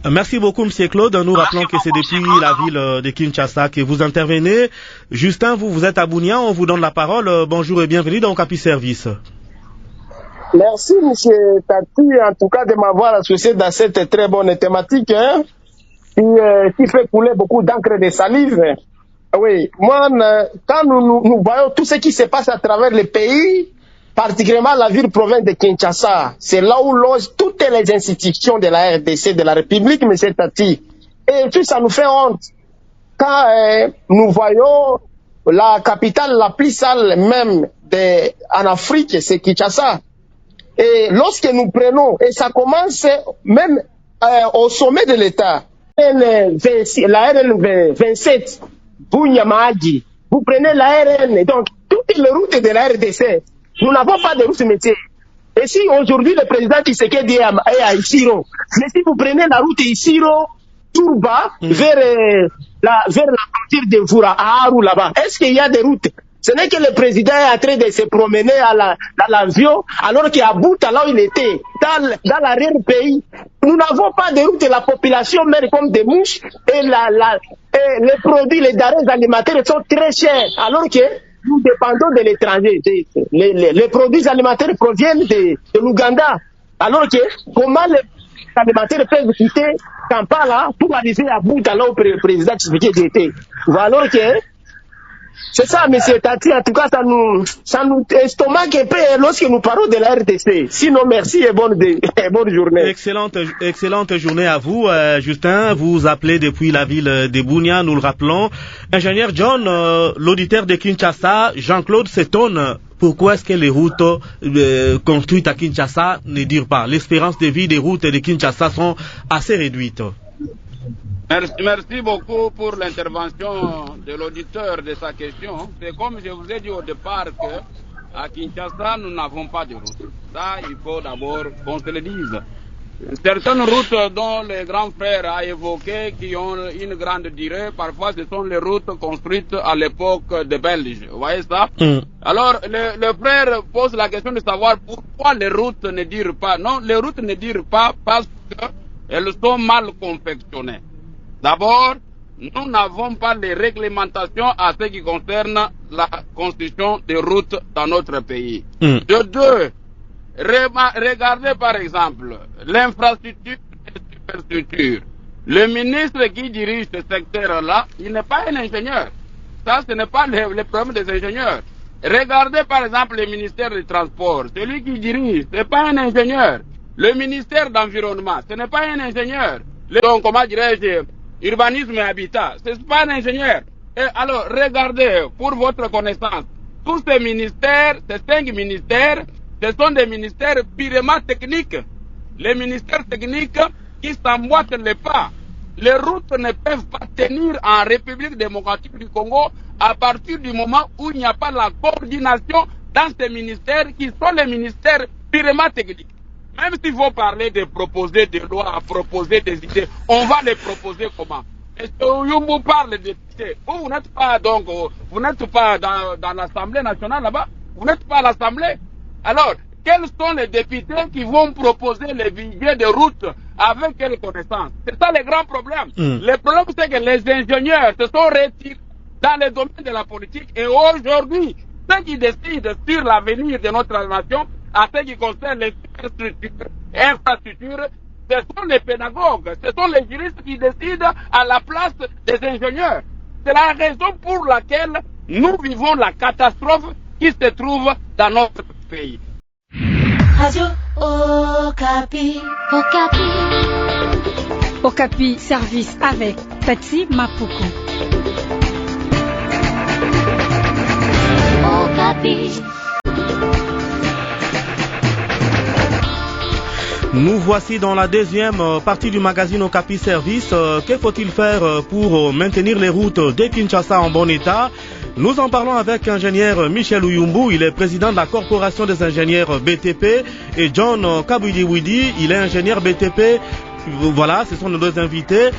Merci beaucoup, Monsieur Claude. Nous rappelons que c'est depuis la ville de Kinshasa que vous intervenez. Justin, vous êtes à Bunia, on vous donne la parole. Bonjour et bienvenue dans Okapi Service. Merci, Monsieur Tati, en tout cas de m'avoir associé dans cette très bonne thématique qui fait couler beaucoup d'encre de salive. Oui, moi, quand nous voyons tout ce qui se passe à travers le pays, particulièrement la ville-province de Kinshasa, c'est là où logent toutes les institutions de la RDC, de la République, M. Tati. Et puis ça nous fait honte. Quand nous voyons la capitale la plus sale même en Afrique, c'est Kinshasa. Et lorsque nous prenons, et ça commence même au sommet de l'État, la RN 27, Bunyamadi, vous prenez la RN, donc toutes les routes de la RDC, nous n'avons pas de route métier. Et si aujourd'hui le président Tshisekedi est à Isiro, mais si vous prenez la route Isiro, Tourba, vers la frontière de Voura, à Aru là-bas, est-ce qu'il y a des routes? Ce n'est que le président est en train de se promener dans l'avion, alors qu'à Bouta, là où il était, dans l'arrière-pays, nous n'avons pas de route, la population meurt comme des mouches, et les produits, les denrées alimentaires sont très chers, alors que nous dépendons de l'étranger. Les produits alimentaires proviennent de l'Ouganda, alors que comment les alimentaires peuvent quitter Kampala pour arriver à Bouta, là où le président Tshisekedi était. Alors que c'est ça, M. Tati, en tout cas, ça nous estomaque un peu lorsque nous parlons de la RDC. Sinon, merci et bonne journée. Excellente journée à vous, Justin. Vous appelez depuis la ville de Bunia, nous le rappelons. Ingénieur John, l'auditeur de Kinshasa, Jean-Claude s'étonne. Pourquoi est-ce que les routes construites à Kinshasa ne durent pas? L'espérance de vie des routes de Kinshasa sont assez réduites. Merci beaucoup pour l'intervention de l'auditeur de sa question. C'est comme je vous ai dit au départ qu'à Kinshasa, nous n'avons pas de route. Ça, il faut d'abord qu'on se le dise. Certaines routes dont le grand frère a évoqué qui ont une grande durée, parfois ce sont les routes construites à l'époque des Belges. Vous voyez ça? Alors, le frère pose la question de savoir pourquoi les routes ne durent pas. Non, les routes ne durent pas parce qu'elles sont mal confectionnées. D'abord, nous n'avons pas les réglementations à ce qui concerne la construction des routes dans notre pays. De deux, regardez par exemple l'infrastructure et la superstructure. Le ministre qui dirige ce secteur-là, il n'est pas un ingénieur. Ça, ce n'est pas le problème des ingénieurs. Regardez par exemple le ministère des Transports. Celui qui dirige, ce n'est pas un ingénieur. Le ministère d'Environnement, ce n'est pas un ingénieur. Donc, comment dirais-je, Urbanisme et Habitat, ce n'est pas un ingénieur. Et alors, regardez, pour votre connaissance, tous ces ministères, ces 5 ministères, ce sont des ministères purement techniques. Les ministères techniques qui s'emboîtent les pas. Les routes ne peuvent pas tenir en République démocratique du Congo à partir du moment où il n'y a pas la coordination dans ces ministères qui sont les ministères purement techniques. Même s'il faut parler de proposer des lois, à proposer des idées, on va les proposer comment? Est-ce que Yumbu parle des idées? Vous n'êtes pas donc, vous n'êtes pas dans l'Assemblée nationale là-bas? Vous n'êtes pas à l'Assemblée? Alors, quels sont les députés qui vont proposer les budgets de route avec quelle connaissance? C'est ça le grand problème. Le problème, c'est que les ingénieurs se sont retirés dans les domaines de la politique et aujourd'hui, ceux qui décident sur l'avenir de notre nation, à ce qui concerne les infrastructures, ce sont les pédagogues, ce sont les juristes qui décident à la place des ingénieurs. C'est la raison pour laquelle nous vivons la catastrophe qui se trouve dans notre pays. Radio Okapi. Okapi Service avec Tati Mapoko. Okapi. Nous voici dans la deuxième partie du magazine Okapi Service. Que faut-il faire pour maintenir les routes de Kinshasa en bon état? Nous en parlons avec l'ingénieur Michel Ouyumbu, il est président de la Corporation des ingénieurs BTP, et John Kabouidi, il est ingénieur BTP. Voilà, ce sont nos deux invités.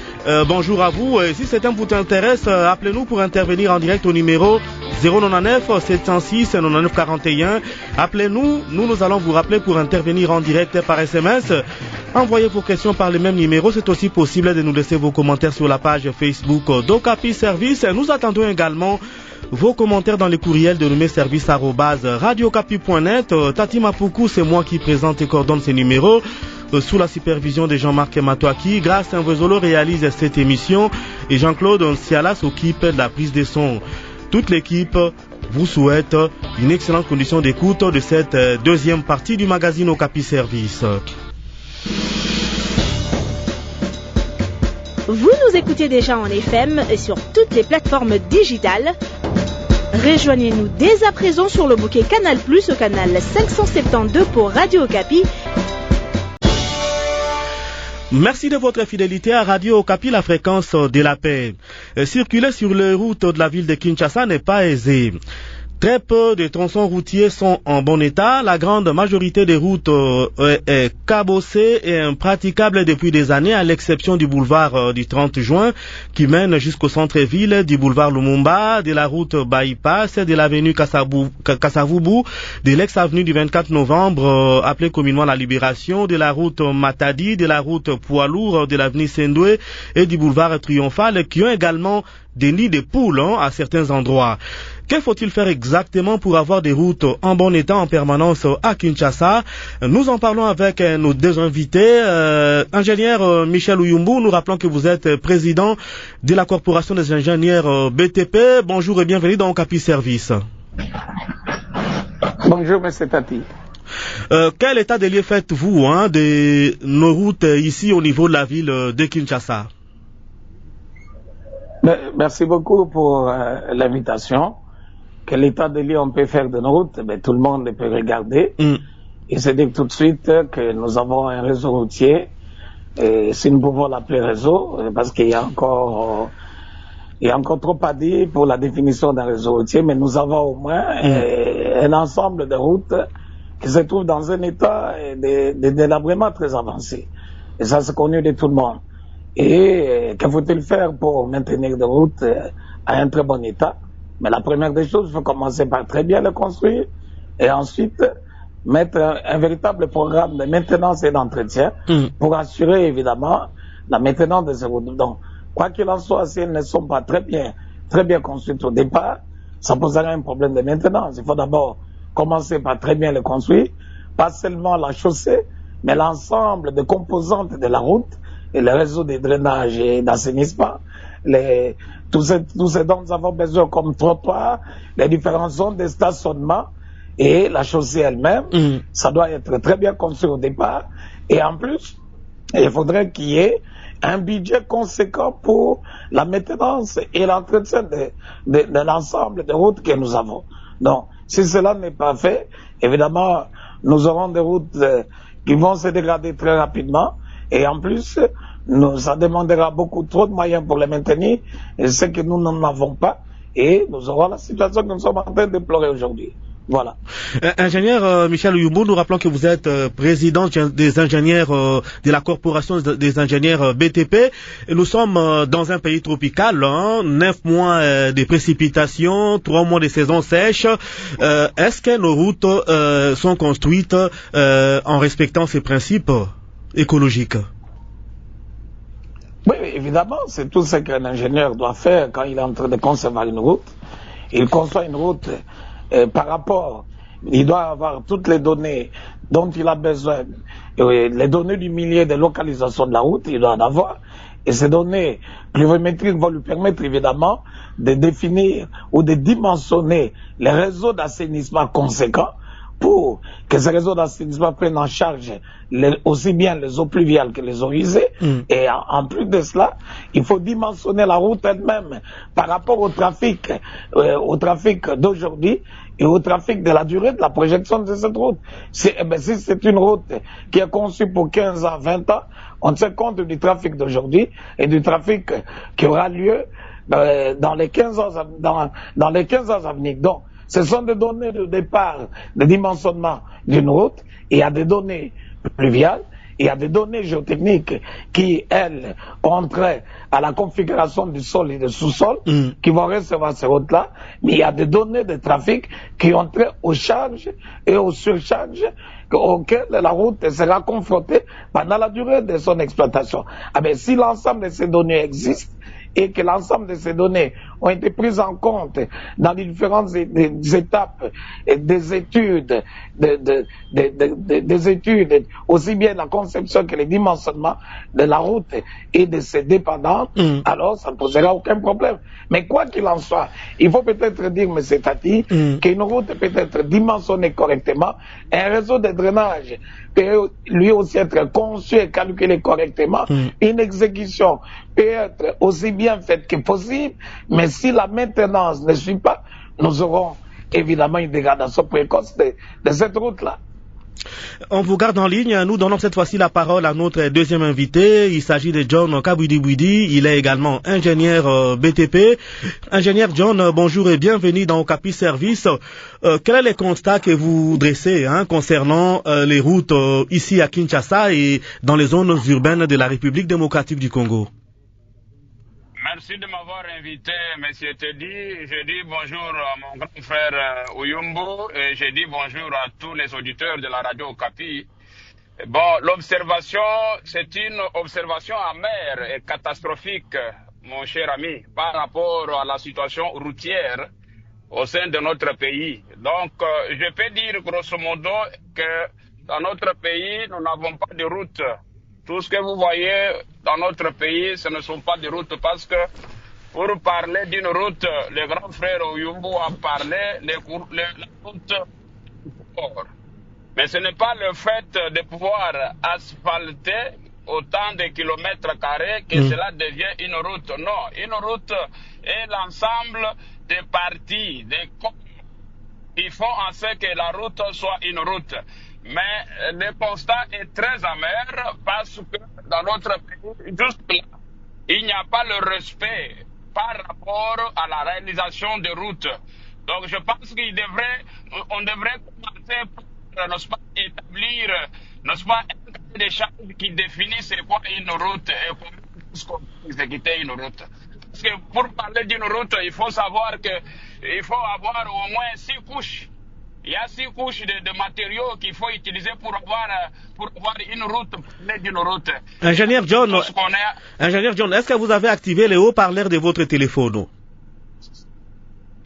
Bonjour à vous. Si cet thème vous intéresse, appelez-nous pour intervenir en direct au numéro 099 706 99 41. Appelez-nous, nous allons vous rappeler pour intervenir en direct par SMS. Envoyez vos questions par le même numéro. C'est aussi possible de nous laisser vos commentaires sur la page Facebook d'Okapi Service. Nous attendons également vos commentaires dans les courriels de numéservice@radiocapi.net. Tati Mapoukou, c'est moi qui présente et coordonne ces numéros. Sous la supervision de Jean-Marc Matouaki, Grâce Mvozolo réalise cette émission et Jean-Claude Siala s'occupe de la prise de son. Toute l'équipe vous souhaite une excellente condition d'écoute de cette deuxième partie du magazine Okapi Service. Vous nous écoutez déjà en FM et sur toutes les plateformes digitales. Rejoignez-nous dès à présent sur le bouquet Canal+, au canal 572 pour Radio Okapi. Merci de votre fidélité à Radio Okapi, la fréquence de la paix. Circuler sur les routes de la ville de Kinshasa n'est pas aisé. Très peu de tronçons routiers sont en bon état. La grande majorité des routes est cabossée et impraticable depuis des années, à l'exception du boulevard du 30 juin qui mène jusqu'au centre-ville, du boulevard Lumumba, de la route Bypass, de l'avenue Kasavubu, de l'ex-avenue du 24 novembre, appelée communément la Libération, de la route Matadi, de la route Poids Lourd, de l'avenue Sendoué et du boulevard Triomphal, qui ont également des nids de poules à certains endroits. Que faut-il faire exactement pour avoir des routes en bon état en permanence à Kinshasa? Nous en parlons avec nos deux invités. Ingénieur Michel Uyumbu, nous rappelons que vous êtes président de la Corporation des ingénieurs BTP. Bonjour et bienvenue dans Okapi Service. Bonjour, M. Tati. Quel état des lieux faites-vous de nos routes ici au niveau de la ville de Kinshasa? Merci beaucoup pour l'invitation. Quel état de lieu on peut faire de nos routes? Tout le monde peut regarder et se dire tout de suite que nous avons un réseau routier, et si nous pouvons l'appeler réseau, parce qu'il y a encore trop à dire pour la définition d'un réseau routier, mais nous avons au moins un ensemble de routes qui se trouvent dans un état de délabrement très avancé. Et ça, c'est connu de tout le monde. Et que faut-il faire pour maintenir des routes à un très bon état? Mais la première des choses, il faut commencer par très bien le construire et ensuite mettre un véritable programme de maintenance et d'entretien pour assurer évidemment la maintenance de ces routes. Donc, quoi qu'il en soit, si elles ne sont pas très bien construites au départ, ça posera un problème de maintenance. Il faut d'abord commencer par très bien le construire, pas seulement la chaussée, mais l'ensemble des composantes de la route et le réseau de drainage et d'assainissement, tout ce dont nous avons besoin comme trottoir, les différentes zones de stationnement et la chaussée elle-même, ça doit être très bien construit au départ. Et en plus, il faudrait qu'il y ait un budget conséquent pour la maintenance et l'entretien de l'ensemble des routes que nous avons. Donc, si cela n'est pas fait, évidemment, nous aurons des routes qui vont se dégrader très rapidement. Et en plus, ça demandera beaucoup trop de moyens pour les maintenir, et ce que nous n'en avons pas, et nous aurons la situation que nous sommes en train de déplorer aujourd'hui. Voilà. Ingénieur Michel Uyumbu, nous rappelons que vous êtes président des ingénieurs de la Corporation des ingénieurs BTP. Et nous sommes dans un pays tropical, 9 mois de précipitations, 3 mois de saison sèche. Est-ce que nos routes sont construites en respectant ces principes écologiques? Oui, évidemment, c'est tout ce qu'un ingénieur doit faire quand il est en train de concevoir une route. Il conçoit une route par rapport, il doit avoir toutes les données dont il a besoin, les données du milieu de localisation de la route, il doit en avoir. Et ces données pluviométriques vont lui permettre évidemment de définir ou de dimensionner les réseaux d'assainissement conséquents pour que ces réseaux d'assainissement prennent en charge aussi bien les eaux pluviales que les eaux usées. Et en plus de cela, il faut dimensionner la route elle-même par rapport au trafic d'aujourd'hui et au trafic de la durée de la projection de cette route. Si c'est une route qui est conçue pour 15 à 20 ans, on tient compte du trafic d'aujourd'hui et du trafic qui aura lieu dans les 15 ans à venir. Donc, ce sont des données de départ, de dimensionnement d'une route, et il y a des données pluviales, il y a des données géotechniques qui, elles, ont trait à la configuration du sol et du sous-sol, qui vont recevoir ces routes-là, mais il y a des données de trafic qui ont trait aux charges et aux surcharges auxquelles la route sera confrontée pendant la durée de son exploitation. Ah ben, si l'ensemble de ces données existent, et que l'ensemble de ces données ont été prises en compte dans les différentes étapes des études, des études, aussi bien la conception que le dimensionnement de la route et de ses dépendances, alors ça ne posera aucun problème. Mais quoi qu'il en soit, il faut peut-être dire, M. Tati, qu'une route peut être dimensionnée correctement, et un réseau de drainage peut lui aussi être conçu et calculé correctement, une exécution peut être aussi bien faite que possible, mais si la maintenance ne suit pas, nous aurons évidemment une dégradation précoce de cette route-là. On vous garde en ligne. Nous donnons cette fois-ci la parole à notre deuxième invité. Il s'agit de John Kabouidi-Bouidi. Il est également ingénieur BTP. Ingénieur John, bonjour et bienvenue dans Okapi Service. Quel est le constat que vous dressez concernant les routes ici à Kinshasa et dans les zones urbaines de la République démocratique du Congo? Merci de m'avoir invité, monsieur Teddy. Je dis bonjour à mon grand frère Uyumbu et je dis bonjour à tous les auditeurs de la radio Okapi. Bon, l'observation, c'est une observation amère et catastrophique, mon cher ami, par rapport à la situation routière au sein de notre pays. Donc, je peux dire grosso modo que dans notre pays, nous n'avons pas de route. Tout ce que vous voyez dans notre pays, ce ne sont pas des routes parce que pour parler d'une route, le grand frère Oyumbu a parlé la route. Mais ce n'est pas le fait de pouvoir asphalter autant de kilomètres carrés que cela devient une route. Non, une route est l'ensemble des parties, des corps qui font en sorte que la route soit une route. Mais le constat est très amer parce que dans notre pays, juste là, il n'y a pas le respect par rapport à la réalisation des routes. Donc je pense on devrait commencer par, n'est-ce pas, établir, n'est-ce pas, un cahier des charges qui définit c'est quoi une route et comment exécuter une route. Parce que pour parler d'une route, il faut savoir qu'il faut avoir au moins 6 couches. Il y a 6 couches de matériaux qu'il faut utiliser pour avoir une route, d'une route. Ingénieur John, est-ce que vous avez activé les haut-parleurs de votre téléphone?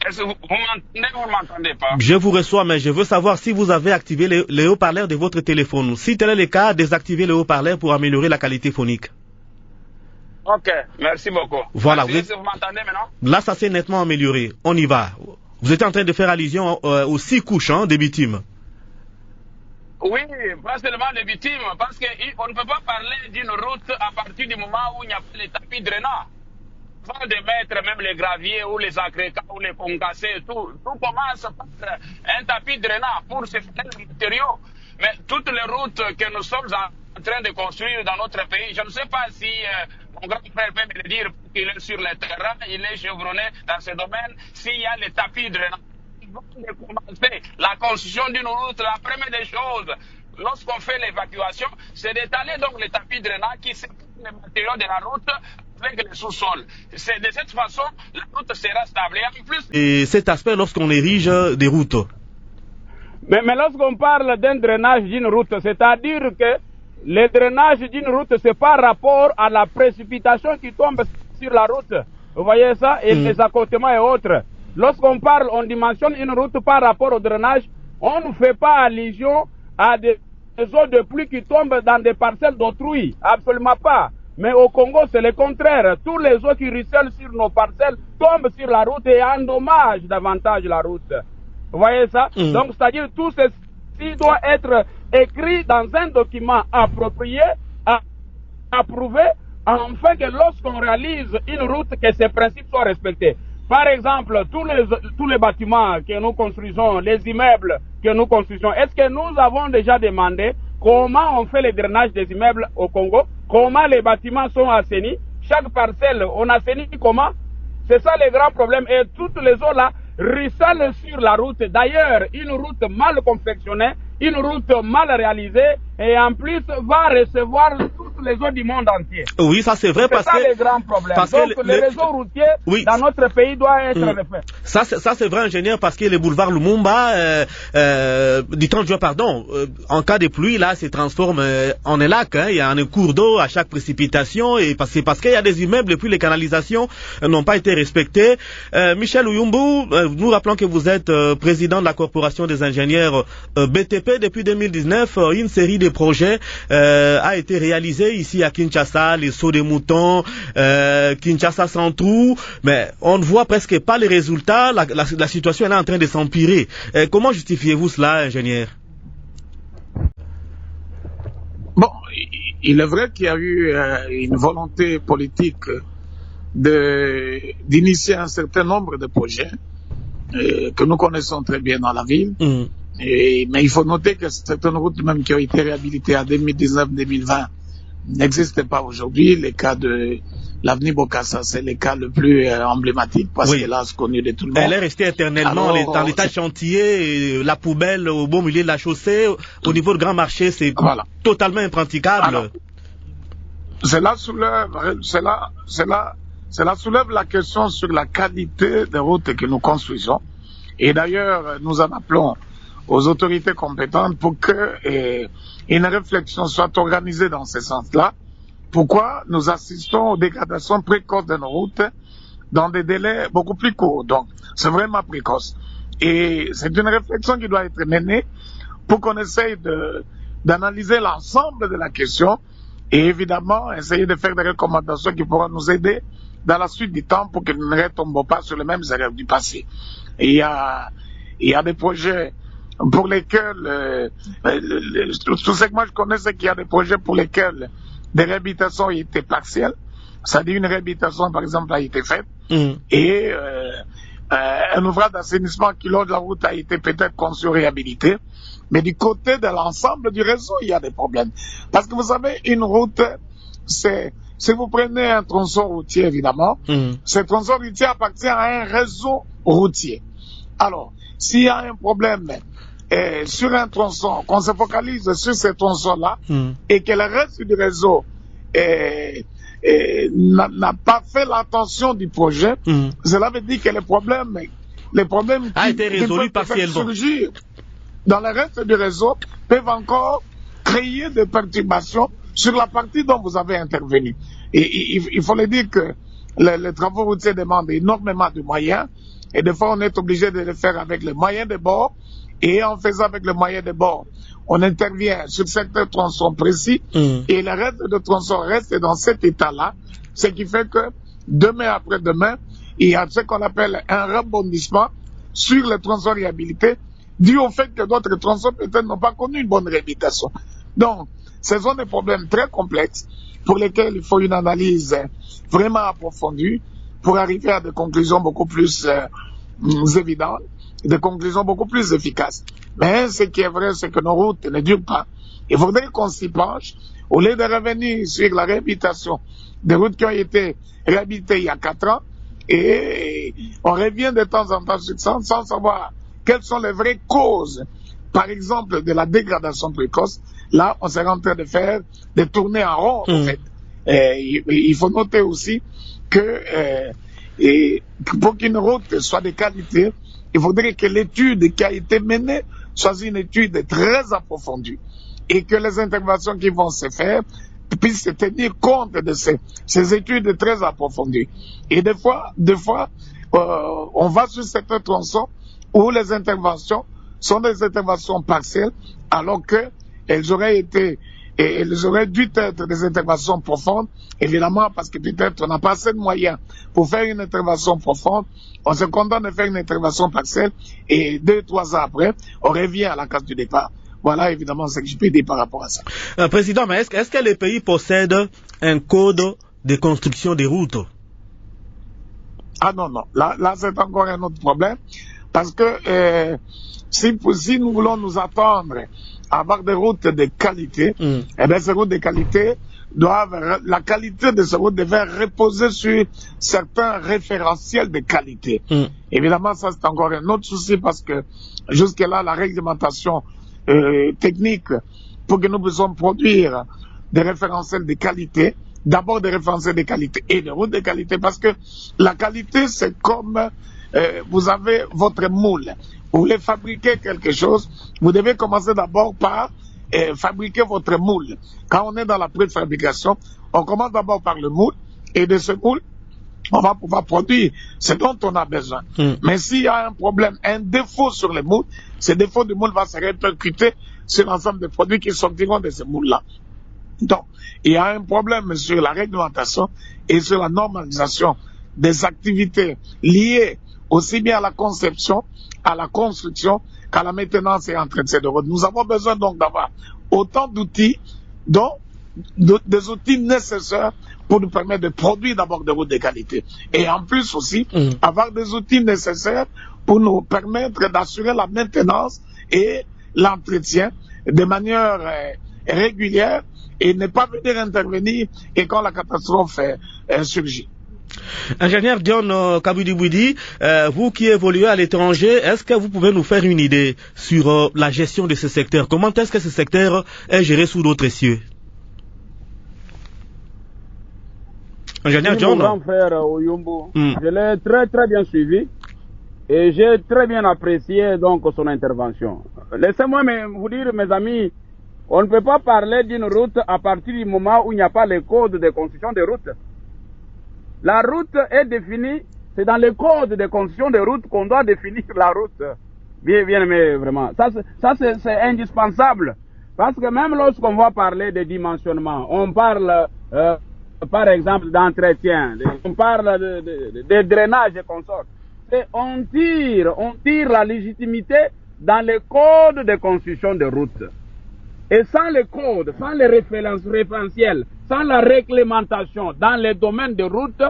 Est-ce que vous m'entendez ou vous ne m'entendez pas? Je vous reçois, mais je veux savoir si vous avez activé les haut-parleurs de votre téléphone. Si tel est le cas, désactivez les haut-parleurs pour améliorer la qualité phonique. Ok, merci beaucoup. Voilà. Est-ce que vous m'entendez maintenant? Là, ça s'est nettement amélioré. On y va. Vous êtes en train de faire allusion aux 6 couches des victimes. Oui, pas seulement les victimes, parce qu'on ne peut pas parler d'une route à partir du moment où il n'y a pas les tapis drainants. Avant de mettre même les graviers ou les agrégats ou les concassés, tout commence par un tapis drainant pour se faire les matériaux. Mais toutes les routes que nous sommes en train de construire dans notre pays, je ne sais pas si mon grand frère peut me le dire, qu'il est sur le terrain, il est chevronné dans ce domaine, s'il y a les tapis drainants. Avant de commencer la construction d'une route, la première des choses, lorsqu'on fait l'évacuation, c'est d'étaler donc les tapis drainants qui séparent les matériaux de la route avec le sous-sol. C'est de cette façon, la route sera stable. Et en plus... Et cet aspect lorsqu'on érige des routes. Mais lorsqu'on parle d'un drainage d'une route, c'est-à-dire que le drainage d'une route, c'est par rapport à la précipitation qui tombe sur la route. Vous voyez ça? Et les accotements et autres. Lorsqu'on parle, on dimensionne une route par rapport au drainage, on ne fait pas allusion à des eaux de pluie qui tombent dans des parcelles d'autrui. Absolument pas. Mais au Congo, c'est le contraire. Tous les eaux qui ruissellent sur nos parcelles tombent sur la route et endommagent davantage la route. Vous voyez ça? Donc, c'est-à-dire tout ceci doit être écrit dans un document approprié, approuvé, afin que lorsqu'on réalise une route, que ces principes soient respectés. Par exemple, tous les bâtiments que nous construisons, les immeubles que nous construisons, est-ce que nous avons déjà demandé comment on fait le drainage des immeubles au Congo? Comment les bâtiments sont assainis? Chaque parcelle, on assainit comment? C'est ça le grand problème. Et toutes les eaux là ruissellent sur la route. D'ailleurs, une route mal confectionnée une route mal réalisée et en plus va recevoir toutes les eaux du monde entier. Oui, ça c'est vrai, parce que... C'est ça le grand problème. Donc le réseau routier dans notre pays doit être refait. Ça c'est vrai, ingénieur, parce que le boulevard Lumumba, du 30 juin, pardon, en cas de pluie, là, se transforme en un lac. Il y a un cours d'eau à chaque précipitation, et parce qu'il y a des immeubles et puis les canalisations n'ont pas été respectées. Michel Uyumbu, nous rappelons que vous êtes président de la Corporation des ingénieurs BTP depuis 2019. Une série de projets a été réalisée ici à Kinshasa, les sauts des moutons, Kinshasa sans trou, mais on ne voit presque pas les résultats. La situation elle est en train de s'empirer. Comment justifiez-vous cela, ingénieur? Bon, il est vrai qu'il y a eu une volonté politique d'initier un certain nombre de projets que nous connaissons très bien dans la ville. Mais il faut noter que certaines routes même qui ont été réhabilitées en 2019-2020 n'existent pas aujourd'hui. Le cas de l'avenue Bokassa, c'est le cas le plus emblématique parce que là, c'est connu de tout le monde. Elle est restée éternellement dans l'état chantier, la poubelle au beau milieu de la chaussée. Au niveau du grand marché, c'est totalement impraticable. Cela soulève la question sur la qualité des routes que nous construisons. Et d'ailleurs, nous en appelons aux autorités compétentes pour que une réflexion soit organisée dans ce sens-là. Pourquoi nous assistons aux dégradations précoces de nos routes dans des délais beaucoup plus courts. Donc, c'est vraiment précoce. Et c'est une réflexion qui doit être menée pour qu'on essaye d'analyser l'ensemble de la question et évidemment essayer de faire des recommandations qui pourront nous aider dans la suite du temps pour que nous ne retombons pas sur les mêmes erreurs du passé. Et il y a des projets pour lesquels, tout ce que moi je connais, c'est qu'il y a des projets pour lesquels des réhabilitations étaient partielles. C'est-à-dire une réhabilitation, par exemple, a été faite et un ouvrage d'assainissement qui, lors de la route, a été peut-être conçu réhabilité. Mais du côté de l'ensemble du réseau, il y a des problèmes. Parce que vous savez, une route, si vous prenez un tronçon routier, évidemment, ce tronçon routier appartient à un réseau routier. Alors, s'il y a un problème sur un tronçon, qu'on se focalise sur ce tronçon-là, et que le reste du réseau n'a pas fait l'attention du projet, cela veut dire que les problèmes a été résolu partiellement. Surgir dans le reste du réseau peuvent encore créer des perturbations sur la partie dont vous avez intervenu. Et il faut le dire que les travaux routiers demandent énormément de moyens, et des fois on est obligé de les faire avec les moyens de bord, et en faisant avec les moyens de bord, on intervient sur certains tronçons précis, et le reste de tronçons reste dans cet état-là, ce qui fait que demain après demain, il y a ce qu'on appelle un rebondissement sur les tronçons réhabilités, dû au fait que d'autres tronçons peut-être n'ont pas connu une bonne réhabilitation. Donc, ce sont des problèmes très complexes pour lesquels il faut une analyse vraiment approfondie pour arriver à des conclusions beaucoup plus évidentes, des conclusions beaucoup plus efficaces. Mais ce qui est vrai, c'est que nos routes ne durent pas. Il faudrait qu'on s'y penche, au lieu de revenir sur la réhabilitation des routes qui ont été réhabilitées il y a 4 ans, et on revient de temps en temps sur ça sans savoir quelles sont les vraies causes, par exemple, de la dégradation précoce. Là, on s'est en train de tourner en rond, en fait. Il faut noter aussi que pour qu'une route soit de qualité, il faudrait que l'étude qui a été menée soit une étude très approfondie et que les interventions qui vont se faire puissent tenir compte de ces études très approfondies. Et des fois, on va sur certains tronçons où les interventions sont des interventions partielles, alors qu'elles auraient dû être des interventions profondes, évidemment, parce que peut-être on n'a pas assez de moyens pour faire une intervention profonde. On se contente de faire une intervention partielle et 2-3 ans après, on revient à la case du départ. Voilà évidemment ce que je peux dire par rapport à ça. Président, mais est-ce que les pays possèdent un code de construction des routes? Ah non. Là c'est encore un autre problème. Parce que si nous voulons nous attendre à avoir des routes de qualité, eh bien ces routes de qualité la qualité de ces routes devait reposer sur certains référentiels de qualité. Évidemment, ça c'est encore un autre souci parce que jusque-là, la réglementation techniques pour que nous puissions produire des référentiels de qualité, d'abord des référentiels de qualité et des routes de qualité, parce que la qualité, c'est comme vous avez votre moule. Vous voulez fabriquer quelque chose, vous devez commencer d'abord par fabriquer votre moule. Quand on est dans la préfabrication, on commence d'abord par le moule, et de ce moule, on va pouvoir produire ce dont on a besoin. Mais s'il y a un problème, un défaut sur les moules, ce défaut de moule va se répercuter sur l'ensemble des produits qui sortiront de ces moules-là. Donc, il y a un problème sur la réglementation et sur la normalisation des activités liées aussi bien à la conception, à la construction, qu'à la maintenance et entretien de routes. Nous avons besoin donc d'avoir autant d'outils, des outils nécessaires pour nous permettre de produire d'abord des routes de qualité. Et en plus aussi, avoir des outils nécessaires pour nous permettre d'assurer la maintenance et l'entretien de manière régulière et ne pas venir intervenir et quand la catastrophe surgit. Ingénieur John Kabudi-Bouidi, vous qui évoluez à l'étranger, est-ce que vous pouvez nous faire une idée sur la gestion de ce secteur? Comment est-ce que ce secteur est géré sous d'autres cieux? Ingénieur John. Mon grand frère Oyumbu, je l'ai très très bien suivi et j'ai très bien apprécié donc son intervention. Laissez-moi vous dire, mes amis, on ne peut pas parler d'une route à partir du moment où il n'y a pas les codes de construction des routes. La route est définie, c'est dans les codes de construction des routes qu'on doit définir la route. Bien, mais vraiment, ça c'est indispensable. Parce que même lorsqu'on va parler de dimensionnement, on parle par exemple d'entretien, on parle de drainage et consorts. On tire la légitimité dans les codes de construction de routes. Et sans les codes, sans les référentiels, sans la réglementation dans les domaines de route,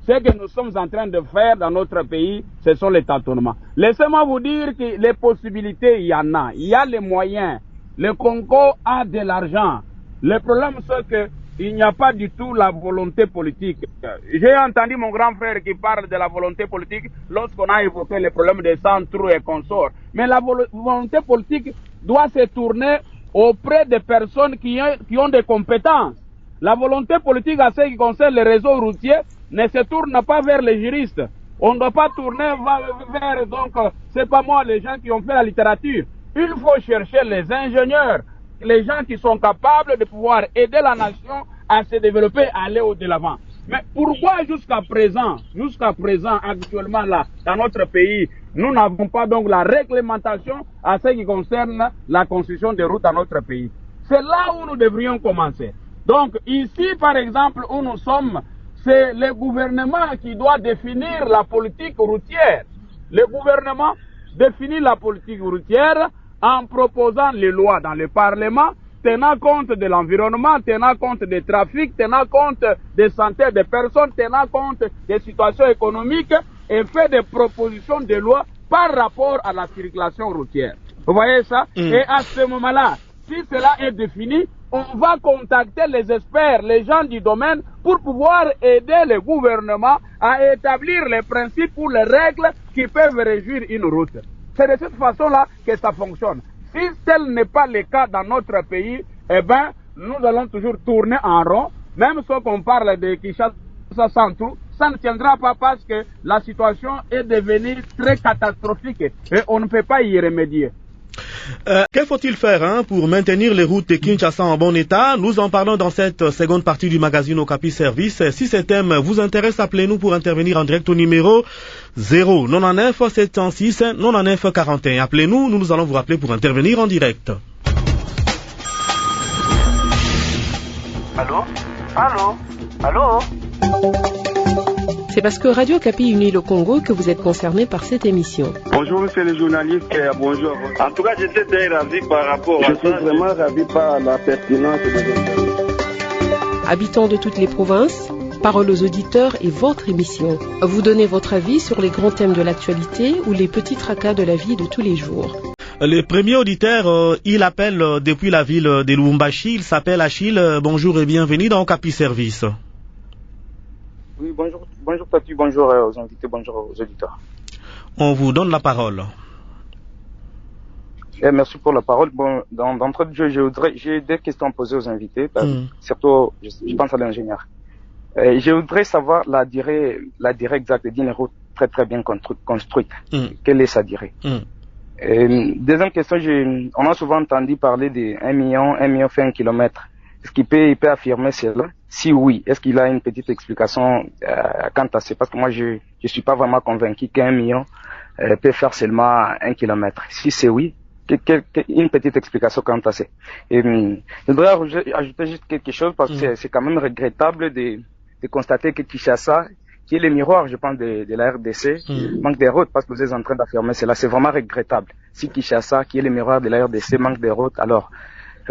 ce que nous sommes en train de faire dans notre pays, ce sont les tâtonnements. Laissez-moi vous dire que les possibilités, il y en a. Il y a les moyens. Le Congo a de l'argent. Le problème, c'est qu'il n'y a pas du tout la volonté politique. J'ai entendu mon grand frère qui parle de la volonté politique lorsqu'on a évoqué les problèmes des centres et consorts. Mais la volonté politique doit se tourner auprès des personnes qui ont des compétences. La volonté politique à ce qui concerne les réseaux routiers ne se tourne pas vers les juristes. On ne doit pas tourner vers, donc, c'est pas moi, les gens qui ont fait la littérature. Il faut chercher les ingénieurs, les gens qui sont capables de pouvoir aider la nation à se développer, à aller de l'avant. Mais pourquoi jusqu'à présent, actuellement là, dans notre pays, nous n'avons pas donc la réglementation à ce qui concerne la construction des routes dans notre pays? C'est là où nous devrions commencer. Donc ici, par exemple, où nous sommes, c'est le gouvernement qui doit définir la politique routière. Le gouvernement définit la politique routière en proposant les lois dans le Parlement, tenant compte de l'environnement, tenant compte des trafics, tenant compte des santé des personnes, tenant compte des situations économiques et fait des propositions de loi par rapport à la circulation routière. Vous voyez ça? Et à ce moment-là, si cela est défini, on va contacter les experts, les gens du domaine, pour pouvoir aider le gouvernement à établir les principes ou les règles qui peuvent régir une route. C'est de cette façon-là que ça fonctionne. Si tel n'est pas le cas dans notre pays, eh bien, nous allons toujours tourner en rond, même si on parle de Kinshasa Centre, ça ne tiendra pas parce que la situation est devenue très catastrophique et on ne peut pas y remédier. Que faut-il faire pour maintenir les routes de Kinshasa en bon état? Nous en parlons dans cette seconde partie du magazine Okapi Service. Si ce thème vous intéresse, appelez-nous pour intervenir en direct au numéro 099 706 99 41. Appelez-nous, nous allons vous rappeler pour intervenir en direct. Allô? C'est parce que Radio Okapi unit le Congo que vous êtes concerné par cette émission. Bonjour monsieur le journaliste, bonjour. En tout cas, j'étais très ravi par rapport à ça. Je suis vraiment ravi par la pertinence de l'interview. Habitants de toutes les provinces, parole aux auditeurs et votre émission. Vous donnez votre avis sur les grands thèmes de l'actualité ou les petits tracas de la vie de tous les jours. Le premier auditeur, il appelle depuis la ville de Lubumbashi, il s'appelle Achille. Bonjour et bienvenue dans Okapi Service. Oui, bonjour Tati, bonjour aux invités, bonjour aux auditeurs. On vous donne la parole. Merci pour la parole. Bon, d'entrée de jeu, j'ai des questions à poser aux invités, surtout, je pense à l'ingénieur. Je voudrais savoir la durée exacte d'une route très très bien construite. Quelle est sa durée? Deuxième question, on a souvent entendu parler de 1 million fait 1 kilomètre. Est-ce qu'il peut affirmer cela? Si oui, est-ce qu'il a une petite explication quant à ça? Parce que moi, je suis pas vraiment convaincu qu'1 million peut faire seulement 1 kilomètre. Si c'est oui, une petite explication quant à ça. Et je voudrais ajouter juste quelque chose parce que c'est quand même regrettable de constater que Kinshasa, qui est le miroir, je pense, de la RDC, manque des routes, parce que vous êtes en train d'affirmer cela. C'est vraiment regrettable. Si Kinshasa, qui est le miroir de la RDC, manque des routes, alors,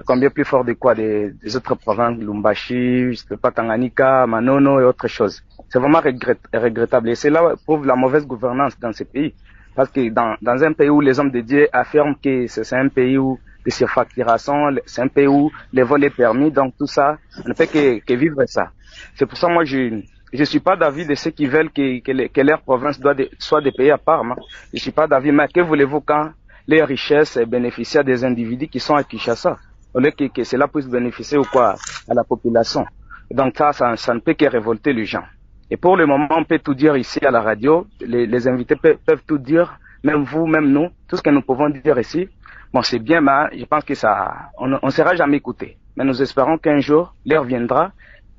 combien plus fort de quoi? Des autres provinces, Lumbashi, je sais pas, Tanganyika, Manono et autres choses. C'est vraiment regrettable. Et cela prouve la mauvaise gouvernance dans ces pays. Parce que dans un pays où les hommes de Dieu affirment que c'est un pays où de surfacturation, c'est un pays où les vols est permis, donc tout ça, on ne peut que vivre ça. C'est pour ça, moi, je suis pas d'avis de ceux qui veulent que leur province soit des pays à part. Moi. Je suis pas d'avis, mais que voulez-vous quand les richesses bénéficient à des individus qui sont à Kinshasa, au lieu que cela puisse bénéficier ou quoi à la population. Donc ça ne peut que révolter les gens. Et pour le moment, on peut tout dire ici à la radio. Les invités peuvent tout dire, même vous, même nous, tout ce que nous pouvons dire ici. Bon, c'est bien, mais je pense que on sera jamais écouté. Mais nous espérons qu'un jour, l'heure viendra,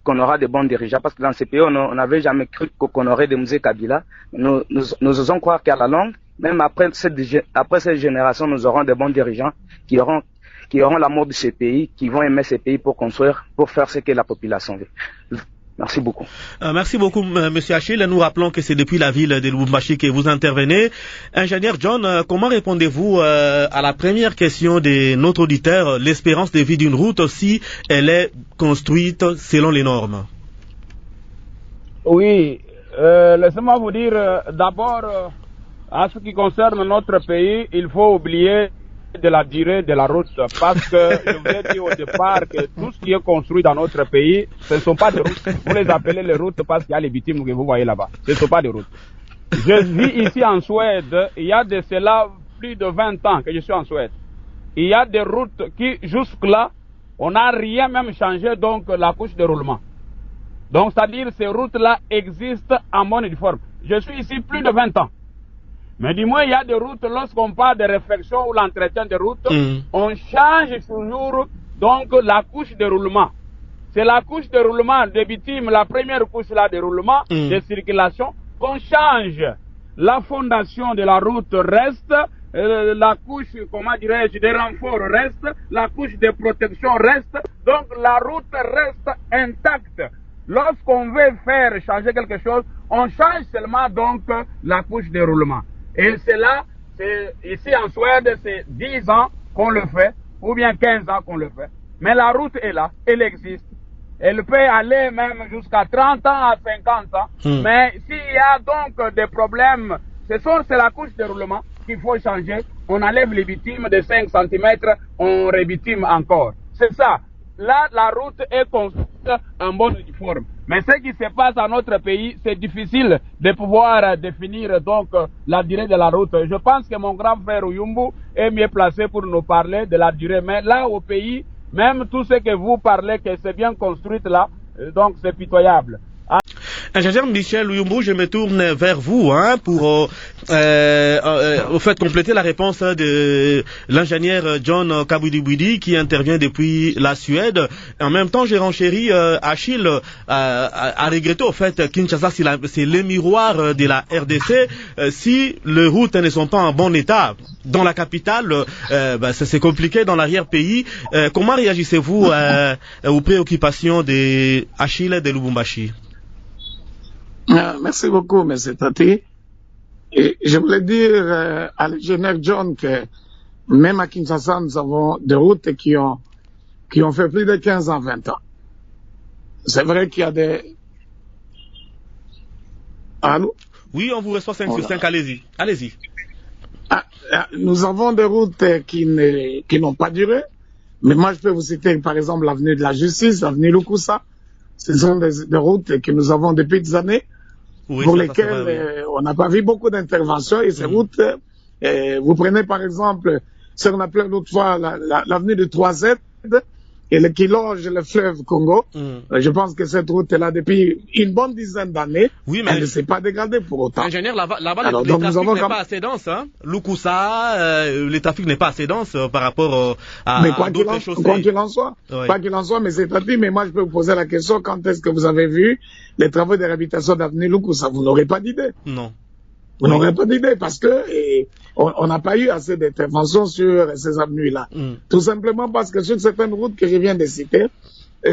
qu'on aura des bons dirigeants, parce que dans ces pays, on n'avait jamais cru qu'on aurait des musées Kabila. Nous osons croire qu'à la longue, même après cette génération, nous aurons des bons dirigeants qui auront l'amour de ces pays, qui vont aimer ces pays pour construire, pour faire ce que la population veut. Merci beaucoup. Merci beaucoup, Monsieur Achille. Nous rappelons que c'est depuis la ville de Lubumbashi que vous intervenez. Ingénieur John, comment répondez-vous à la première question de notre auditeur, l'espérance de vie d'une route si elle est construite selon les normes? Oui, laissez-moi vous dire, d'abord, en ce qui concerne notre pays, il faut oublier de la durée de la route, parce que je vous ai dit au départ que tout ce qui est construit dans notre pays, ce ne sont pas des routes. Vous les appelez les routes parce qu'il y a les victimes que vous voyez là-bas. Ce ne sont pas des routes. Je vis ici en Suède, il y a de cela plus de 20 ans que je suis en Suède. Il y a des routes qui, jusque-là, on n'a rien même changé, donc la couche de roulement. Donc, c'est-à-dire ces routes-là existent en bonne et due forme. Je suis ici plus de 20 ans. Mais du moins, il y a des routes, lorsqu'on parle de réflexion ou l'entretien des routes, on change toujours donc la couche de roulement. C'est la couche de roulement des bitumes, la première couche là de roulement, de circulation, qu'on change. La fondation de la route reste, la couche, comment dirais-je, des renforts reste, la couche de protection reste, donc la route reste intacte. Lorsqu'on veut faire changer quelque chose, on change seulement donc la couche de roulement. Et c'est là, ici en Suède, c'est 10 ans qu'on le fait, ou bien 15 ans qu'on le fait. Mais la route est là, elle existe. Elle peut aller même jusqu'à 30 ans à 50 ans. Mais s'il y a donc des problèmes, c'est la couche de roulement qu'il faut changer. On enlève les bitumes de 5 cm, on rebitume encore. C'est ça. Là, la route est construite en bonne forme. Mais ce qui se passe dans notre pays, c'est difficile de pouvoir définir donc la durée de la route. Je pense que mon grand frère Uyumbu est mieux placé pour nous parler de la durée. Mais là, au pays, même tout ce que vous parlez, que c'est bien construit là, donc c'est pitoyable. Ingénieur Michel Uyumbu, je me tourne vers vous pour au fait compléter la réponse de l'ingénieur John Kabudi qui intervient depuis la Suède. En même temps, j'ai renchéri Achille à regretter au fait Kinshasa c'est le miroir de la RDC. Si les routes ne sont pas en bon état dans la capitale, c'est compliqué dans l'arrière-pays. Comment réagissez-vous aux préoccupations de Achille de Lubumbashi? Merci beaucoup, M. Tati. Et je voulais dire à l'ingénieur John que même à Kinshasa, nous avons des routes qui ont fait plus de 15 ans, 20 ans. C'est vrai qu'il y a des... Allô? Oui, on vous reçoit 5 sur 5, allez-y. Allez-y. Nous avons des routes qui n'ont pas duré, mais moi je peux vous citer par exemple l'avenue de la Justice, l'avenue Lukusa. Ce sont des routes que nous avons depuis des années, pour lesquelles on n'a pas vu beaucoup d'interventions. Et ces routes, vous prenez par exemple ce qu'on appelait l'autre fois l'avenue de 3Z, et qui longe le fleuve Congo. Je pense que cette route est là depuis une bonne dizaine d'années. Oui, mais elle ne s'est pas dégradée pour autant. Ingénieur, là-bas, le trafic n'est pas assez dense. Hein? Lukusa, le trafic n'est pas assez dense par rapport à d'autres chaussées. Quoi qu'il en soit, mais c'est-à-dire, mais moi je peux vous poser la question, quand est-ce que vous avez vu les travaux de réhabilitation d'avenue Lukusa? Vous n'aurez pas d'idée. Non. Vous n'aurez pas d'idée parce que on n'a pas eu assez d'intervention sur ces avenues-là. Tout simplement parce que sur certaines routes que je viens de citer,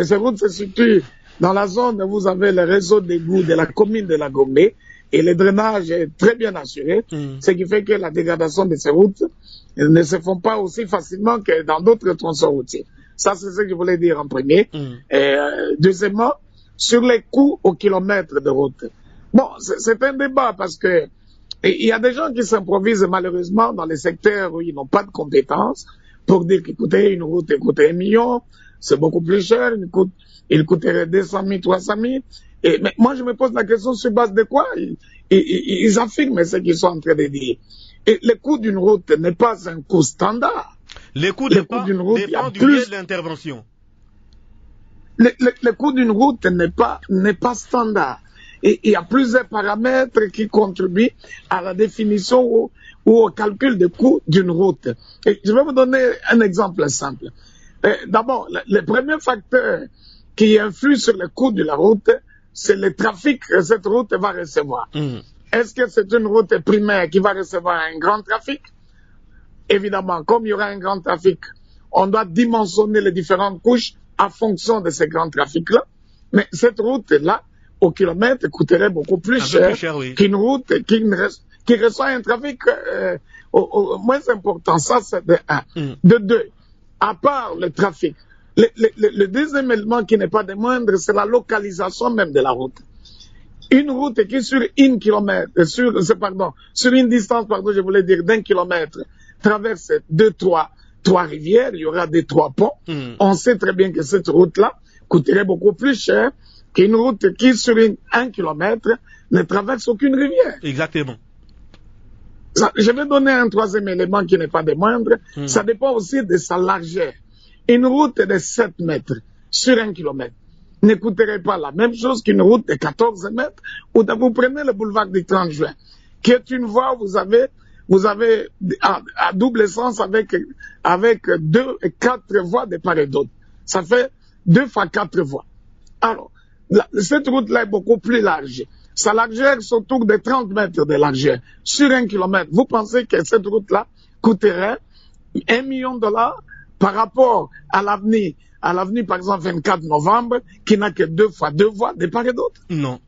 ces routes se situent dans la zone où vous avez le réseau d'égouts de la commune de la Gombe et le drainage est très bien assuré, ce qui fait que la dégradation de ces routes ne se font pas aussi facilement que dans d'autres tronçons routiers. Ça, c'est ce que je voulais dire en premier. Deuxièmement, sur les coûts au kilomètre de route. Bon, c'est un débat parce que il y a des gens qui s'improvisent malheureusement dans les secteurs où ils n'ont pas de compétences pour dire qu'écoutez, une route coûte 1 million, c'est beaucoup plus cher, il coûterait 200 000, 300 000. Mais moi, je me pose la question sur base de quoi ils affirment ce qu'ils sont en train de dire. Et le coût d'une route n'est pas un coût standard. Le coût d'une route dépend du lieu de l'intervention. Le coût d'une route n'est pas standard. Et il y a plusieurs paramètres qui contribuent à la définition ou au calcul des coûts d'une route. Et je vais vous donner un exemple simple. D'abord, le premier facteur qui influe sur le coût de la route, c'est le trafic que cette route va recevoir. Est-ce que c'est une route primaire qui va recevoir un grand trafic? Évidemment, comme il y aura un grand trafic, on doit dimensionner les différentes couches en fonction de ces grands trafics-là. Mais cette route-là, au kilomètre, coûterait beaucoup plus cher qu'une route qui reçoit un trafic moins important. Ça, c'est de un. De deux, à part le trafic, le deuxième élément qui n'est pas des moindres, c'est la localisation même de la route. Une route qui sur une distance, je voulais dire d'1 kilomètre, traverse trois rivières, il y aura des 3 ponts. On sait très bien que cette route-là coûterait beaucoup plus cher qu'une route qui, sur 1 kilomètre, ne traverse aucune rivière. Exactement. Je vais donner un troisième élément qui n'est pas des moindres. Ça dépend aussi de sa largeur. Une route de 7 mètres sur 1 kilomètre ne coûterait pas la même chose qu'une route de 14 mètres où vous prenez le boulevard du 30 juin, qui est une voie où vous avez à double sens avec 2 et 4 voies de part et d'autre. Ça fait 2 fois 4 voies. Alors, cette route-là est beaucoup plus large. Sa largeur est autour de 30 mètres de largeur. Sur 1 kilomètre, vous pensez que cette route-là coûterait $1 million par rapport à l'avenue, par exemple, 24 novembre, qui n'a que 2 fois 2 voies de part et d'autre? Non.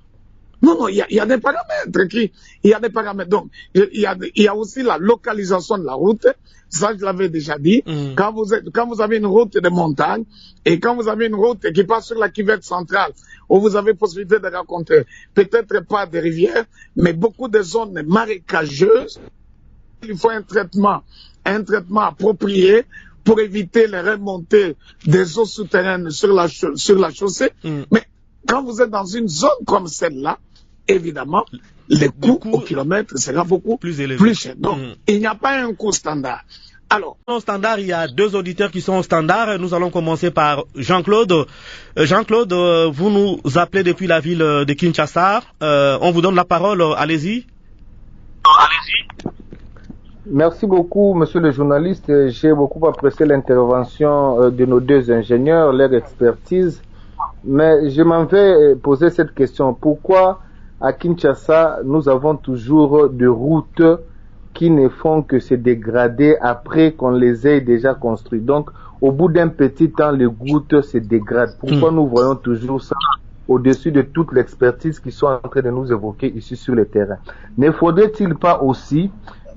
Non, il y a des paramètres. Donc, il y a aussi la localisation de la route. Ça, je l'avais déjà dit. Quand vous avez une route de montagne et quand vous avez une route qui passe sur la cuvette centrale où vous avez possibilité de rencontrer peut-être pas des rivières, mais beaucoup de zones marécageuses, il faut un traitement approprié pour éviter les remontées des eaux souterraines sur la chaussée. Mais quand vous êtes dans une zone comme celle-là, évidemment, le coût au kilomètre sera beaucoup plus cher. Donc, il n'y a pas un coût standard. Alors, au standard, il y a 2 auditeurs qui sont au standard. Nous allons commencer par Jean-Claude. Jean-Claude, vous nous appelez depuis la ville de Kinshasa. On vous donne la parole. Allez-y. Merci beaucoup, monsieur le journaliste. J'ai beaucoup apprécié l'intervention de nos 2 ingénieurs, leur expertise. Mais je m'en vais poser cette question. Pourquoi à Kinshasa, nous avons toujours des routes qui ne font que se dégrader après qu'on les ait déjà construites? Donc, au bout d'un petit temps, les routes se dégradent. Pourquoi nous voyons toujours ça au-dessus de toute l'expertise qu'ils sont en train de nous évoquer ici sur le terrain? Ne faudrait-il pas aussi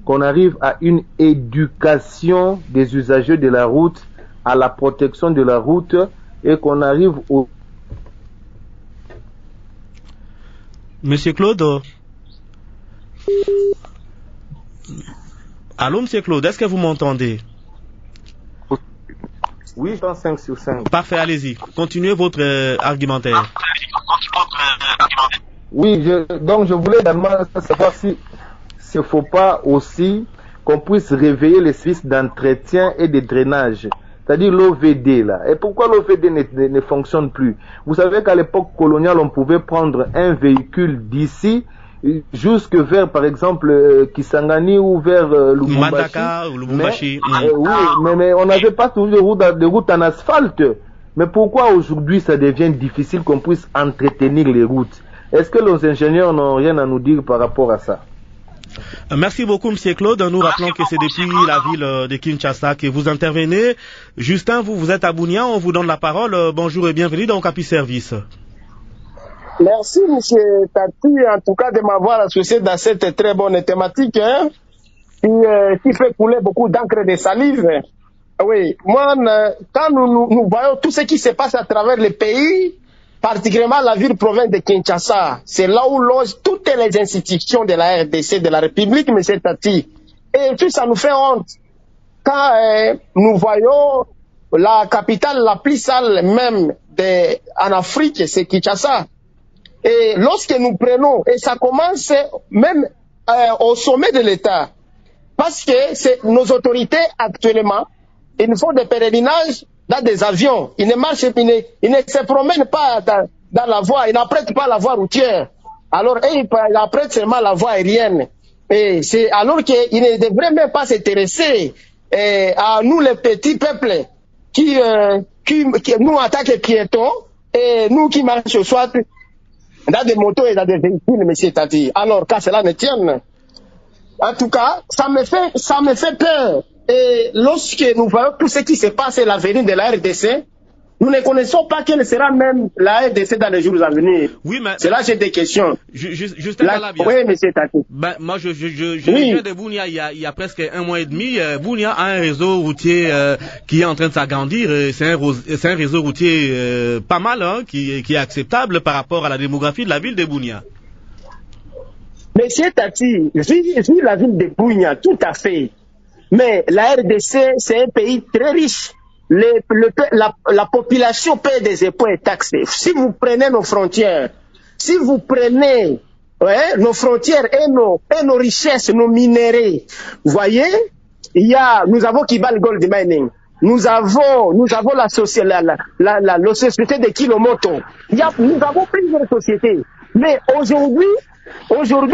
qu'on arrive à une éducation des usagers de la route, à la protection de la route, et qu'on arrive au... Monsieur Claude. Allô, monsieur Claude, est-ce que vous m'entendez? Oui, dans 5 sur 5. Parfait, allez-y. Continuez votre argumentaire. Oui, donc je voulais également savoir si il ne faut pas aussi qu'on puisse réveiller les services d'entretien et de drainage, c'est-à-dire l'OVD là. Et pourquoi l'OVD ne fonctionne plus? Vous savez qu'à l'époque coloniale, on pouvait prendre un véhicule d'ici jusque vers, par exemple, Kisangani ou vers Lubumbashi. Mais on n'avait pas toujours de routes en asphalte. Mais pourquoi aujourd'hui ça devient difficile qu'on puisse entretenir les routes? Est-ce que nos ingénieurs n'ont rien à nous dire par rapport à ça? Merci beaucoup, M. Claude. Nous rappelons que c'est depuis la ville de Kinshasa que vous intervenez. Justin, vous êtes à Bunia, on vous donne la parole. Bonjour et bienvenue dans Okapi Service. Merci, M. Tati, en tout cas, de m'avoir associé dans cette très bonne thématique qui fait couler beaucoup d'encre de salive. Oui, moi, quand nous voyons tout ce qui se passe à travers le pays, particulièrement la ville-province de Kinshasa, c'est là où logent toutes les institutions de la RDC, de la République, M. Tati. Et tout ça nous fait honte. Quand nous voyons la capitale la plus sale même en Afrique, c'est Kinshasa. Et lorsque nous prenons, et ça commence même au sommet de l'État, parce que c'est nos autorités actuellement, ils font des pèlerinages dans des avions. Ils ne marchent, ils ne se promènent pas dans la voie, ils n'apprêtent pas la voie routière. Alors, ils apprêtent seulement la voie aérienne. Et c'est alors qu'ils ne devraient même pas s'intéresser à nous, les petits peuples, qui nous attaquent les piétons, et nous qui marchons soit dans des motos et dans des véhicules, M. Tati. Alors, qu'à cela ne tienne. En tout cas, ça me fait peur. Et lorsque nous voyons tout ce qui se passe à l'avenir de la RDC, nous ne connaissons pas quelle sera même la RDC dans les jours à venir. Oui, mais c'est là que j'ai des questions. Juste là, bien. Oui, M. Tati. Moi, je viens de Bunia il y a presque 1 mois et demi. Bunia a un réseau routier qui est en train de s'agrandir. C'est un réseau routier pas mal, hein, qui est acceptable par rapport à la démographie de la ville de Bunia. Monsieur Tati, vu la ville de Bunia, tout à fait. Mais la RDC, c'est un pays très riche. La population paie des impôts et taxes. Si vous prenez nos frontières, si vous prenez nos frontières et nos richesses, nos minéraux, vous voyez, nous avons Kibal Gold Mining, nous avons la société de Kilomoto, nous avons plusieurs sociétés. Mais aujourd'hui,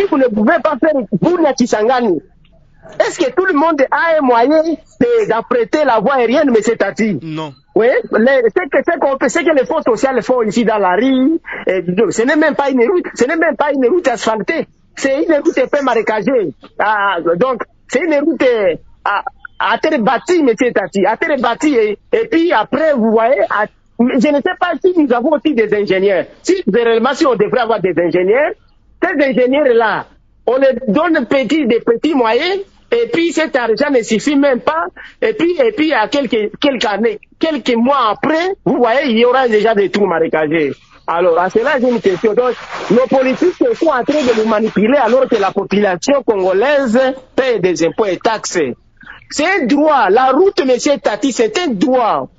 vous ne pouvez pas faire Bunia Kisangani. Est-ce que tout le monde a un moyen d'apprêter la voie aérienne, M. Tati? Non. Oui, ce que les fonds sociaux font ici dans la rue, ce n'est même pas une route asphaltée, c'est une route peu marécagée. Donc, c'est une route à terre bâtie, M. Tati, à terre bâtie, et puis après, vous voyez, je ne sais pas si nous avons aussi des ingénieurs. Si on devrait avoir des ingénieurs, ces ingénieurs-là, on les donne des petits moyens, et puis cet argent ne suffit même pas, et puis à quelques mois après, vous voyez, il y aura déjà des trous marécagés. Alors, à cela, j'ai une question. Donc, nos politiques sont en train de nous manipuler alors que la population congolaise paie des impôts et taxes. C'est un droit. La route, M. Tati, c'est un droit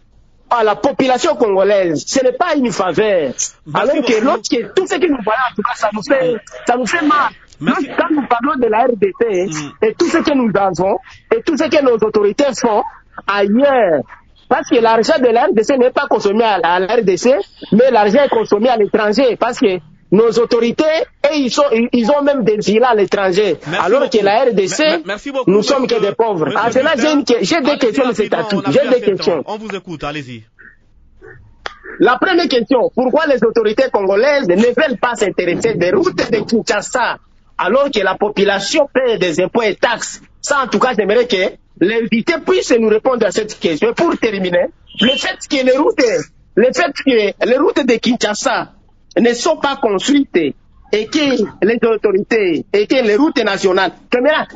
à la population congolaise. Ce n'est pas une faveur. Alors que tout ce que nous voyons, en tout cas, ça nous fait mal. Quand nous parlons de la RDC et tout ce que nous avons et tout ce que nos autorités font ailleurs, parce que l'argent de la RDC n'est pas consommé à la RDC, mais l'argent est consommé à l'étranger, parce que nos autorités, ils ont même des villas à l'étranger, alors que la RDC, nous sommes que des pauvres. À cela, j'ai des questions, M. Tatou. J'ai des questions. On vous écoute, allez-y. La première question, pourquoi les autorités congolaises ne veulent pas s'intéresser des routes de Kinshasa alors que la population paie des impôts et taxes? Ça, en tout cas, j'aimerais que l'invité puisse nous répondre à cette question. Pour terminer, le fait que les routes de Kinshasa ne sont pas construites et que les autorités et que les routes nationales,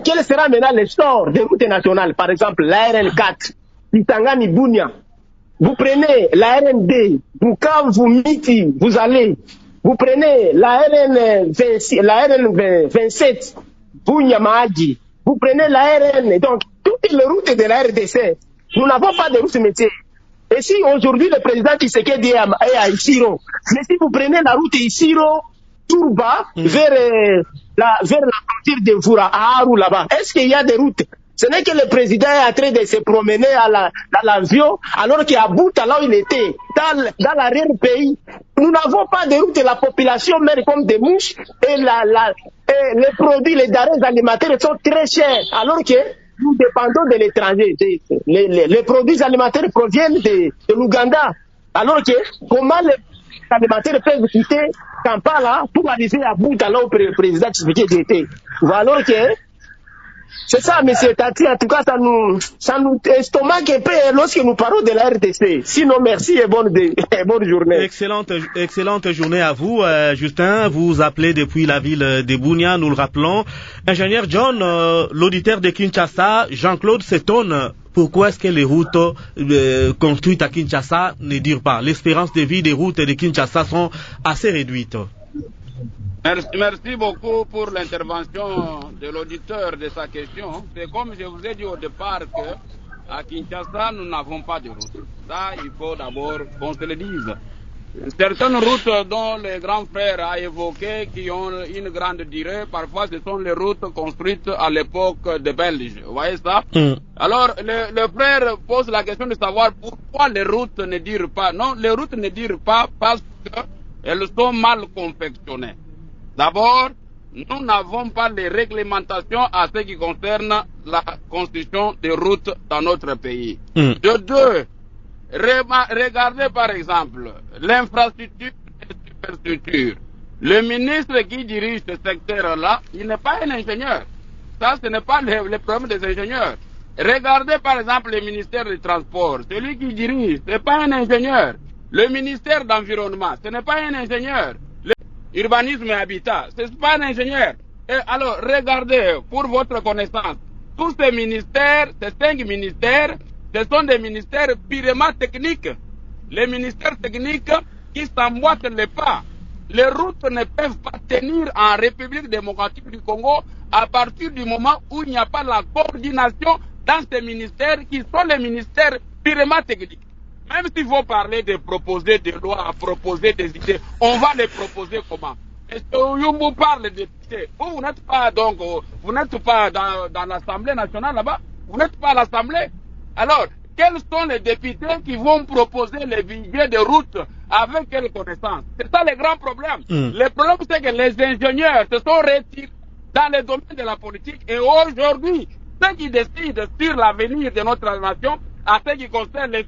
quel sera maintenant le sort des routes nationales? Par exemple, la RN4, Kisangani Bunia. Vous prenez la RN2, Bukavu Miti, vous allez. Vous prenez la RN27, Bunia Mahadi. Vous prenez la RN, donc toutes les routes de la RDC. Nous n'avons pas de route métier. Et si aujourd'hui le président Tshisekedi est à Isiro, mais si vous prenez la route Isiro, Tourba, vers la frontière de Voura, à Aru là-bas, est-ce qu'il y a des routes? Ce n'est que le président est en train de se promener dans l'avion, alors qu'à Bouta, là où il était, dans l'arrière-pays, nous n'avons pas de route, la population meurt comme des mouches, et les produits, les denrées alimentaires sont très chers, alors que nous dépendons de l'étranger. Les produits alimentaires proviennent de l'Ouganda, alors que comment les alimentaires peuvent quitter Kampala pour arriver à Bouta, là où le président Tshisekedi était. Alors que c'est ça, monsieur Tati, en tout cas, ça nous estomaque un peu lorsque nous parlons de la RDC. Sinon, merci et bonne journée. Excellente journée à vous, Justin. Vous appelez depuis la ville de Bunia, nous le rappelons. Ingénieur John, l'auditeur de Kinshasa, Jean-Claude s'étonne. Pourquoi est-ce que les routes construites à Kinshasa ne durent pas? L'espérance de vie des routes de Kinshasa sont assez réduites. Merci beaucoup pour l'intervention de l'auditeur de sa question. C'est comme je vous ai dit au départ qu'à Kinshasa, nous n'avons pas de route. Ça, il faut d'abord qu'on se le dise. Certaines routes dont le grand frère a évoqué qui ont une grande durée, parfois ce sont les routes construites à l'époque des Belges. Vous voyez ça? Alors, le frère pose la question de savoir pourquoi les routes ne durent pas. Non, les routes ne durent pas parce qu'elles sont mal confectionnées. D'abord, nous n'avons pas les réglementations à ce qui concerne la construction des routes dans notre pays. De deux, regardez par exemple l'infrastructure et la superstructure. Le ministre qui dirige ce secteur-là, il n'est pas un ingénieur. Ça, ce n'est pas le problème des ingénieurs. Regardez par exemple le ministère des Transports. Celui qui dirige, ce n'est pas un ingénieur. Le ministère d'Environnement, ce n'est pas un ingénieur. Urbanisme et habitat, ce n'est pas un ingénieur. Et alors, regardez, pour votre connaissance, tous ces ministères, ces 5 ministères, ce sont des ministères purement techniques. Les ministères techniques qui s'emboîtent les pas. Les routes ne peuvent pas tenir en République démocratique du Congo à partir du moment où il n'y a pas la coordination dans ces ministères qui sont les ministères purement techniques. Même s'il faut parler de proposer des lois, à proposer des idées, on va les proposer comment? Est-ce que Yumbu parle des idées? Vous n'êtes pas donc, vous n'êtes pas dans l'Assemblée nationale là-bas? Vous n'êtes pas à l'Assemblée? Alors, quels sont les députés qui vont proposer les budgets de route avec quelle connaissance? C'est ça le grand problème. Le problème, c'est que les ingénieurs se sont retirés dans les domaines de la politique et aujourd'hui, ceux qui décident sur l'avenir de notre nation, à ce qui concerne les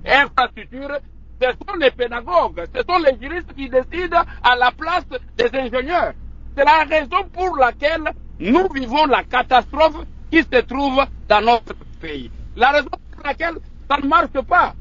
infrastructures, ce sont les pédagogues, ce sont les juristes qui décident à la place des ingénieurs. C'est la raison pour laquelle nous vivons la catastrophe qui se trouve dans notre pays. La raison pour laquelle ça ne marche pas.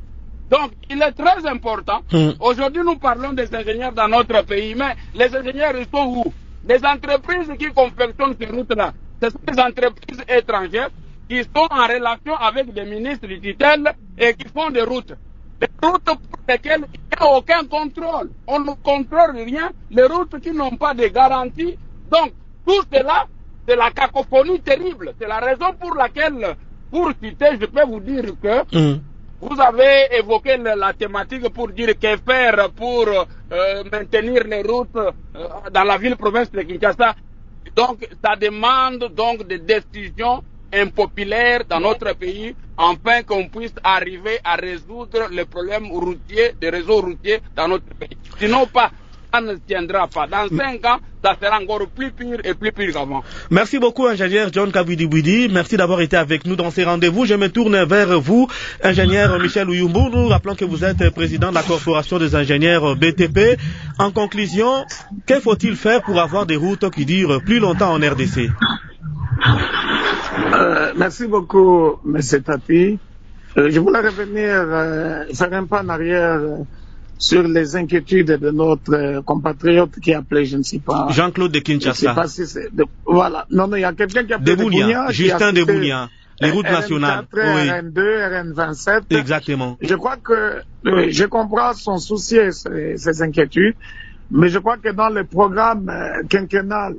Donc, il est très important. Aujourd'hui, nous parlons des ingénieurs dans notre pays, mais les ingénieurs, ils sont où? Les entreprises qui confectionnent ces routes-là, ce sont des entreprises étrangères qui sont en relation avec des ministres du tutelle et qui font des routes. Des routes pour lesquelles il n'y a aucun contrôle. On ne contrôle rien. Les routes qui n'ont pas de garantie. Donc, tout cela, c'est la cacophonie terrible. C'est la raison pour laquelle, pour citer, je peux vous dire que vous avez évoqué la thématique pour dire que faire pour maintenir les routes dans la ville-province de Kinshasa. Donc, ça demande donc des décisions impopulaires dans notre pays, afin qu'on puisse arriver à résoudre les problèmes routiers, des réseaux routiers dans notre pays. Sinon, ça ne tiendra pas. Dans 5 ans, ça sera encore plus pire et plus pire qu'avant. Merci beaucoup, ingénieur John Kabwidi-Bwidi. Merci d'avoir été avec nous dans ces rendez-vous. Je me tourne vers vous, ingénieur Michel Uyumbu. Nous rappelons que vous êtes président de la Corporation des ingénieurs BTP. En conclusion, que faut-il faire pour avoir des routes qui durent plus longtemps en RDC? Merci beaucoup, M. Tati. Je voulais revenir, faire un pas en arrière sur les inquiétudes de notre compatriote qui a appelé, je ne sais pas. Jean-Claude de Kinshasa. Je ne sais pas si c'est voilà. Non, il y a quelqu'un qui a appelé de Bunia. Justin de Bunia. Les routes nationales. RN4, RN2, RN27. Exactement. Je crois que je comprends son souci et ses inquiétudes, mais je crois que dans le programme quinquennal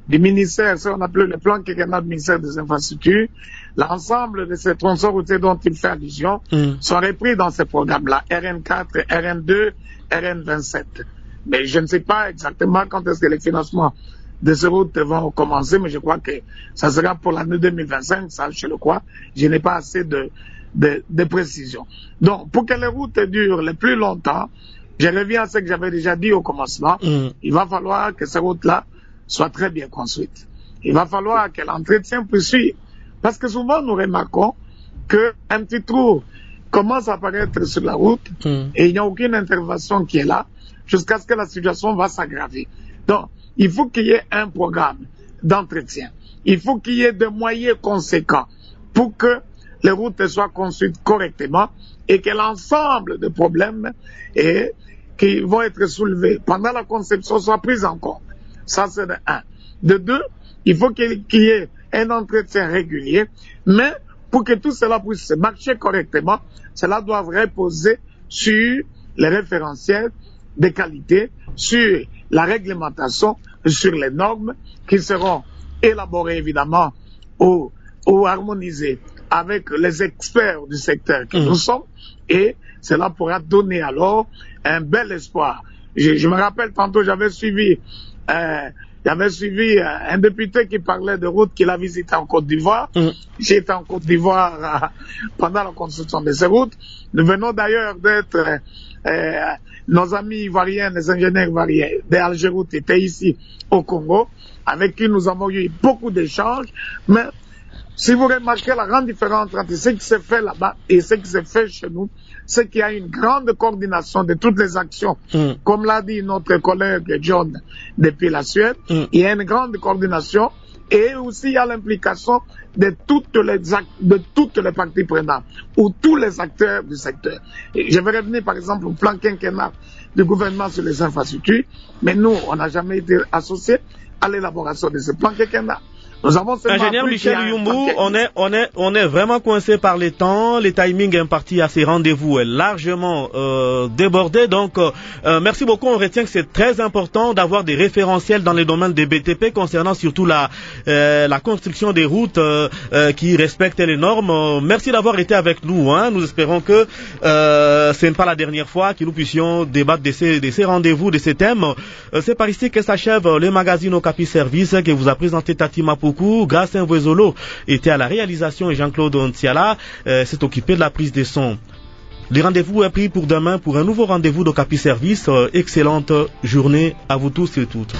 du ministère, ce qu'on appelle le plan quinquennal du ministère des Infrastructures, l'ensemble de ces tronçons routiers dont il fait allusion sont repris dans ce programme-là, RN4, RN2, RN27. Mais je ne sais pas exactement quand est-ce que les financements de ces routes vont commencer, mais je crois que ça sera pour l'année 2025, ça je le crois. Je n'ai pas assez de précision. Donc, pour que les routes durent le plus longtemps, je reviens à ce que j'avais déjà dit au commencement, il va falloir que ces routes-là soient très bien construites. Il va falloir que l'entretien puisse suivre. Parce que souvent, nous remarquons qu'un petit trou commence à apparaître sur la route et il n'y a aucune intervention qui est là jusqu'à ce que la situation va s'aggraver. Donc, il faut qu'il y ait un programme d'entretien. Il faut qu'il y ait des moyens conséquents pour que les routes soient construites correctement et que l'ensemble des problèmes qui vont être soulevés pendant la conception soient pris en compte. Ça, c'est de un. De deux, il faut qu'il y ait un entretien régulier, mais pour que tout cela puisse marcher correctement, cela doit reposer sur les référentiels de qualité, sur la réglementation, sur les normes qui seront élaborées évidemment ou harmonisées avec les experts du secteur que nous sommes, et cela pourra donner alors un bel espoir. Je me rappelle tantôt, j'avais suivi un député qui parlait de routes qu'il a visité en Côte d'Ivoire. J'étais en Côte d'Ivoire pendant la construction de ces routes. Nous venons d'ailleurs d'être, nos amis ivoiriens, les ingénieurs ivoiriens d'Algeroute étaient ici au Congo, avec qui nous avons eu beaucoup d'échanges. Mais si vous remarquez la grande différence entre ce qui se fait là-bas et ce qui se fait chez nous, c'est qu'il y a une grande coordination de toutes les actions. Comme l'a dit notre collègue John depuis la Suède, il y a une grande coordination et aussi il y a l'implication de toutes les parties prenantes ou tous les acteurs du secteur. Et je vais revenir par exemple au plan quinquennal du gouvernement sur les infrastructures, mais nous, on n'a jamais été associés à l'élaboration de ce plan quinquennal. Nous avons Ingénieur Michel Uyumbu, on est vraiment coincé par les temps. Les timings impartis à ces rendez-vous est largement débordé. Donc, merci beaucoup. On retient que c'est très important d'avoir des référentiels dans les domaines des BTP concernant surtout la construction des routes qui respectent les normes. Merci d'avoir été avec nous. Nous espérons que ce n'est pas la dernière fois que nous puissions débattre de ces rendez-vous, de ces thèmes. C'est par ici que s'achève le magazine Okapi Service que vous a présenté Tati Mapoukou. Grâce Mvwezolo était à la réalisation et Jean-Claude Ontiala s'est occupé de la prise de son. Le rendez-vous est pris pour demain pour un nouveau rendez-vous d'Okapi Service. Excellente journée à vous tous et toutes.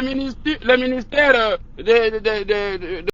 le ministère de